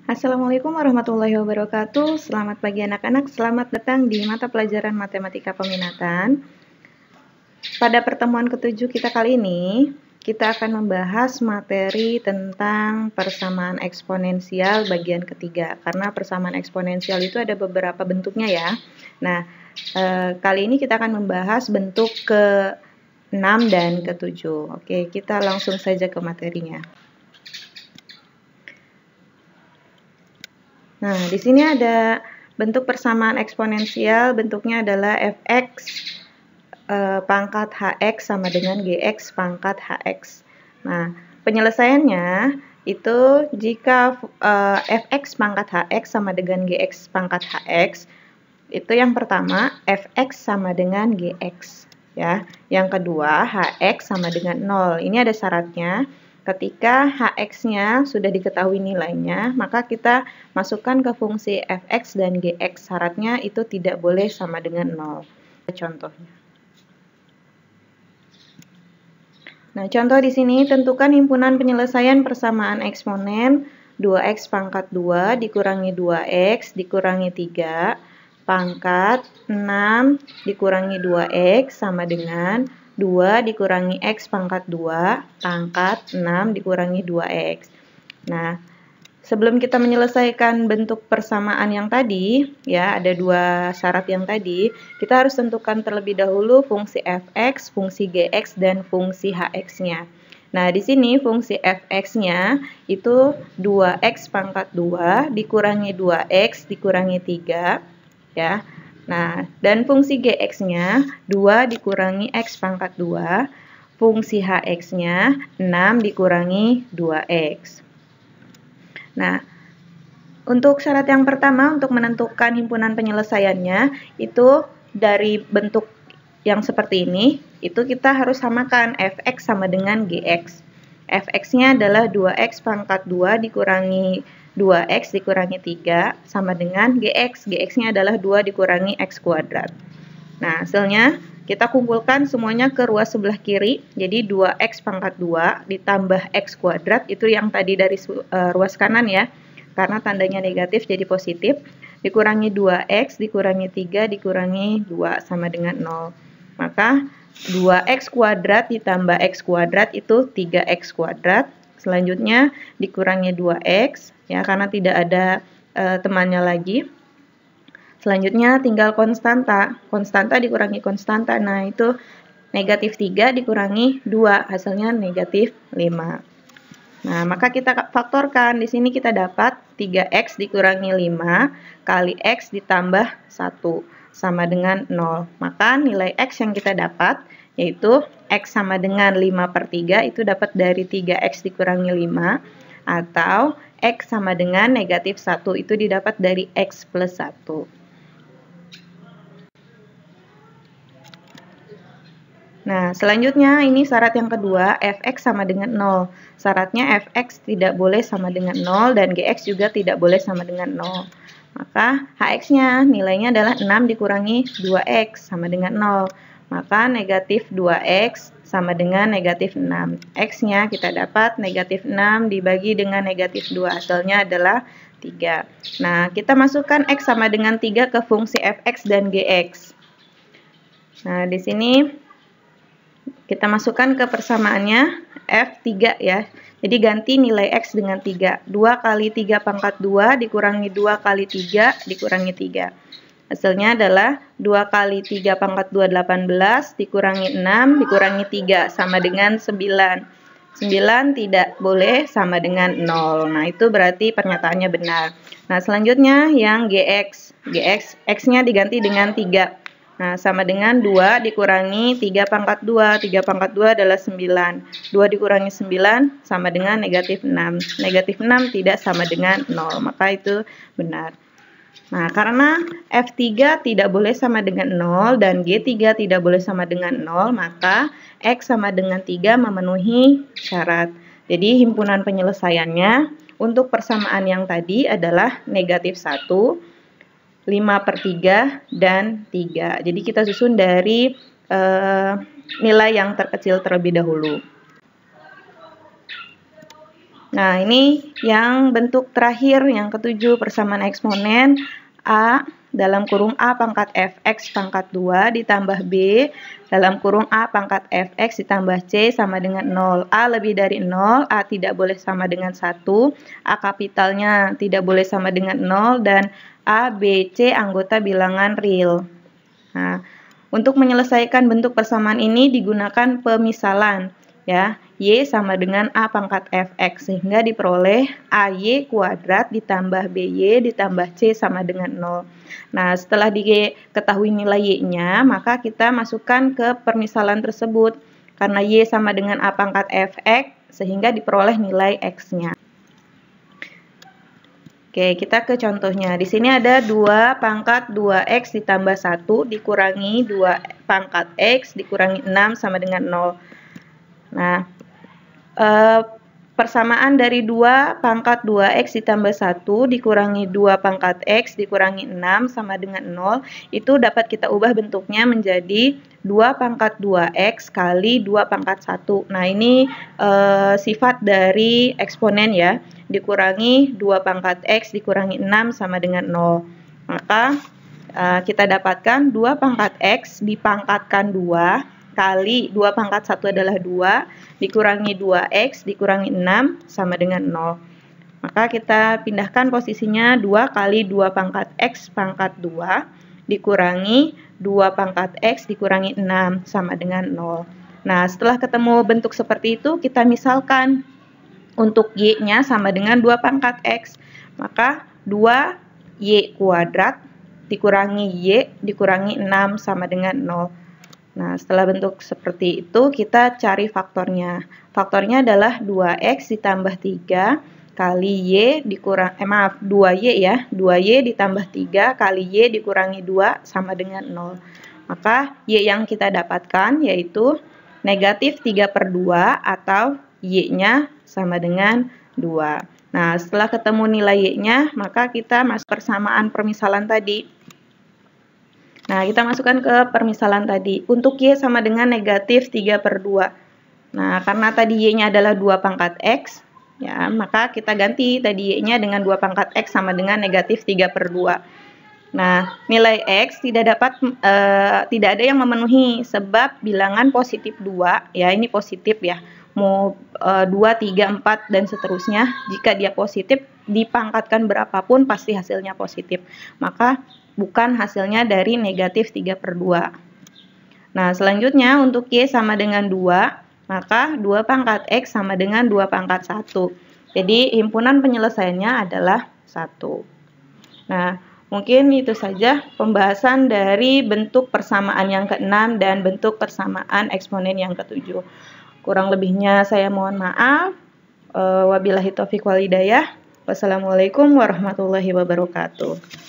Assalamualaikum warahmatullahi wabarakatuh. Selamat pagi anak-anak, selamat datang di mata pelajaran Matematika Peminatan. Pada pertemuan ketujuh kita kali ini, kita akan membahas materi tentang persamaan eksponensial bagian ketiga. Karena persamaan eksponensial itu ada beberapa bentuknya ya. Nah, kali ini kita akan membahas bentuk ke-6 dan ke-7. Oke, kita langsung saja ke materinya. Nah, di sini ada bentuk persamaan eksponensial, bentuknya adalah fx pangkat hx sama dengan gx pangkat hx. Nah, penyelesaiannya itu jika fx pangkat hx sama dengan gx pangkat hx, itu yang pertama fx sama dengan gx ya. Yang kedua hx sama dengan 0. Ini ada syaratnya. Ketika hx-nya sudah diketahui nilainya, maka kita masukkan ke fungsi fx dan gx. Syaratnya itu tidak boleh sama dengan 0. Contohnya. Nah, contoh di sini, tentukan himpunan penyelesaian persamaan eksponen 2x pangkat 2 dikurangi 2x dikurangi 3 pangkat 6 dikurangi 2x sama dengan 2 dikurangi x pangkat 2 pangkat 6 dikurangi 2x. Nah, sebelum kita menyelesaikan bentuk persamaan yang tadi, ya ada dua syarat yang tadi, kita harus tentukan terlebih dahulu fungsi fx, fungsi gx, dan fungsi hx-nya. Nah, di sini fungsi fx-nya itu 2x pangkat 2 dikurangi 2x dikurangi 3, ya. Nah, dan fungsi gx-nya 2 dikurangi x pangkat 2, fungsi hx-nya 6 dikurangi 2x. Nah, untuk syarat yang pertama untuk menentukan himpunan penyelesaiannya, itu dari bentuk yang seperti ini, itu kita harus samakan fx sama dengan gx. Fx-nya adalah 2x pangkat 2 dikurangi 2x dikurangi 3 sama dengan gx. Gx-nya adalah 2 dikurangi x kuadrat. Nah, hasilnya kita kumpulkan semuanya ke ruas sebelah kiri. Jadi 2x pangkat 2 ditambah x kuadrat, itu yang tadi dari ruas kanan ya. Karena tandanya negatif jadi positif. Dikurangi 2x dikurangi 3 dikurangi 2 sama dengan 0. Maka 2x kuadrat ditambah x kuadrat itu 3x kuadrat. Selanjutnya dikurangi 2x, ya karena tidak ada temannya lagi. Selanjutnya tinggal konstanta. Konstanta dikurangi konstanta. Nah, itu negatif 3 dikurangi 2, hasilnya negatif 5. Nah, maka kita faktorkan. Di sini kita dapat 3x dikurangi 5 kali x ditambah 1 sama dengan 0. Maka nilai x yang kita dapat yaitu x sama dengan 5/3 itu dapat dari 3x dikurangi 5 atau x sama dengan negatif 1 itu didapat dari x plus 1. Nah, selanjutnya ini syarat yang kedua, fx sama dengan 0. Syaratnya fx tidak boleh sama dengan 0 dan gx juga tidak boleh sama dengan 0. Maka hx-nya nilainya adalah 6 dikurangi 2x sama dengan 0. Maka negatif 2x sama dengan negatif 6. X-nya kita dapat negatif 6 dibagi dengan negatif 2. Hasilnya adalah 3. Nah, kita masukkan x sama dengan 3 ke fungsi fx dan gx. Nah, di sini kita masukkan ke persamaannya F3 ya. Jadi ganti nilai X dengan 3. 2 kali 3 pangkat 2 dikurangi 2 kali 3 dikurangi 3. Hasilnya adalah 2 kali 3 pangkat 2 18 dikurangi 6 dikurangi 3 sama dengan 9. 9 tidak boleh sama dengan 0. Nah, itu berarti pernyataannya benar. Nah, selanjutnya yang GX. GX, X-nya diganti dengan 3. Nah, sama dengan 2 dikurangi 3 pangkat 2. 3 pangkat 2 adalah 9. 2 dikurangi 9 sama dengan negatif 6. Negatif 6 tidak sama dengan 0. Maka itu benar. Nah, karena F3 tidak boleh sama dengan 0 dan G3 tidak boleh sama dengan 0, maka X sama dengan 3 memenuhi syarat. Jadi, himpunan penyelesaiannya untuk persamaan yang tadi adalah negatif 1, 5/3, dan 3. Jadi kita susun dari nilai yang terkecil terlebih dahulu. Nah, ini yang bentuk terakhir, yang ketujuh, persamaan eksponen A dalam kurung A pangkat fx pangkat 2 ditambah B dalam kurung A pangkat fx ditambah C sama dengan 0. A lebih dari 0, A tidak boleh sama dengan 1, A kapitalnya tidak boleh sama dengan 0, dan A, B, C anggota bilangan real. Nah, untuk menyelesaikan bentuk persamaan ini digunakan pemisalan, ya. Y sama dengan A pangkat fx, sehingga diperoleh AY kuadrat ditambah BY ditambah C sama dengan 0. Nah, setelah diketahui nilai Y-nya, maka kita masukkan ke permisalan tersebut. Karena Y sama dengan A pangkat fx, sehingga diperoleh nilai X-nya. Oke, kita ke contohnya. Di sini ada 2 pangkat 2x ditambah 1 dikurangi 2 pangkat x dikurangi 6 sama dengan 0. Nah, persamaan dari 2 pangkat 2x ditambah 1 dikurangi 2 pangkat x dikurangi 6 sama dengan 0, itu dapat kita ubah bentuknya menjadi 2 pangkat 2x kali 2 pangkat 1. Nah, ini sifat dari eksponen ya, dikurangi 2 pangkat x dikurangi 6 sama dengan 0. Maka kita dapatkan 2 pangkat x dipangkatkan 2 kali 2 pangkat 1 adalah 2, dikurangi 2x, dikurangi 6, sama dengan 0. Maka kita pindahkan posisinya 2 kali 2 pangkat x pangkat 2, dikurangi 2 pangkat x, dikurangi 6, sama dengan 0. Nah, setelah ketemu bentuk seperti itu, kita misalkan untuk y-nya sama dengan 2 pangkat x. Maka 2y kuadrat dikurangi y, dikurangi 6, sama dengan 0. Nah, setelah bentuk seperti itu, kita cari faktornya. Faktornya adalah 2x ditambah 3 kali y dikurang, 2y ya. 2y ditambah 3 kali y dikurangi 2 sama dengan 0. Maka y yang kita dapatkan yaitu negatif 3/2 atau y-nya sama dengan 2. Nah, setelah ketemu nilai y-nya, maka kita masuk persamaan permisalan tadi. Nah, kita masukkan ke permisalan tadi. Untuk y sama dengan negatif 3/2. Nah, karena tadi y-nya adalah 2 pangkat x, ya, maka kita ganti tadi y-nya dengan 2 pangkat x sama dengan negatif 3/2. Nah, nilai x tidak ada yang memenuhi sebab bilangan positif 2, ya, ini positif ya. Mau 2, 3, 4, dan seterusnya. Jika dia positif, dipangkatkan berapapun pasti hasilnya positif. Maka bukan hasilnya dari negatif 3/2. Nah, selanjutnya untuk y sama dengan 2, maka 2 pangkat x sama dengan 2 pangkat 1. Jadi, himpunan penyelesaiannya adalah 1. Nah, mungkin itu saja pembahasan dari bentuk persamaan yang ke-6 dan bentuk persamaan eksponen yang ke-7. Kurang lebihnya saya mohon maaf. Wabillahi taufiq wal hidayah. Wassalamualaikum warahmatullahi wabarakatuh.